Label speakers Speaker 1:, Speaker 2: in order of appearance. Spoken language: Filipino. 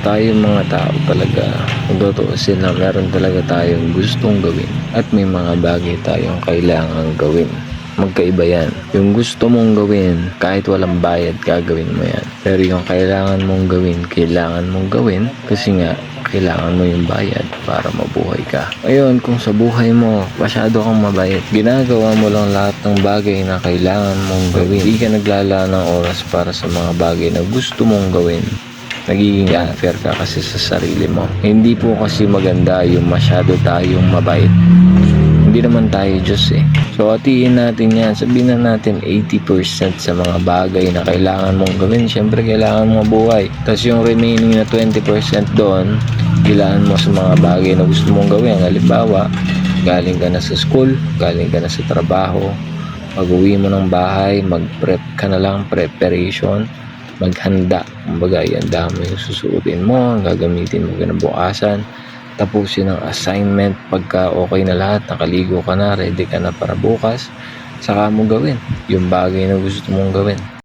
Speaker 1: tayo mga tao talaga, kung tutuusin na meron talaga tayong gustong gawin at may mga bagay tayong kailangang gawin. Magkaiba yan. Yung gusto mong gawin, kahit walang bayad, gagawin mo yan. Pero yung kailangan mong gawin kasi nga, kailangan mo yung bayad para mabuhay ka. Ngayon, kung sa buhay mo, masyado kang mabait, ginagawa mo lang lahat ng bagay na kailangan mong gawin. Hindi ka naglalaan ng oras para sa mga bagay na gusto mong gawin. Nagiging unfair ka kasi sa sarili mo. Hindi po kasi maganda yung masyado tayong mabait. Hindi naman tayo Diyos eh. So hatiin natin yan. Sabihin na natin 80% sa mga bagay na kailangan mong gawin. Siyempre kailangan mo mabuhay. Tapos yung remaining na 20% doon, kailangan mo sa mga bagay na gusto mong gawin. Halimbawa, galing ka na sa school, galing ka na sa trabaho, pag-uwi mo ng bahay, mag-prep ka na lang, preparation, maghanda. Kumbaga, ihanda mo yung susuotin mo, gagamitin mo kinabukasan, tapusin ang assignment. Pagka okay na lahat, nakaligo ka na, ready ka na para bukas, saka mo gawin yung bagay na gusto mong gawin.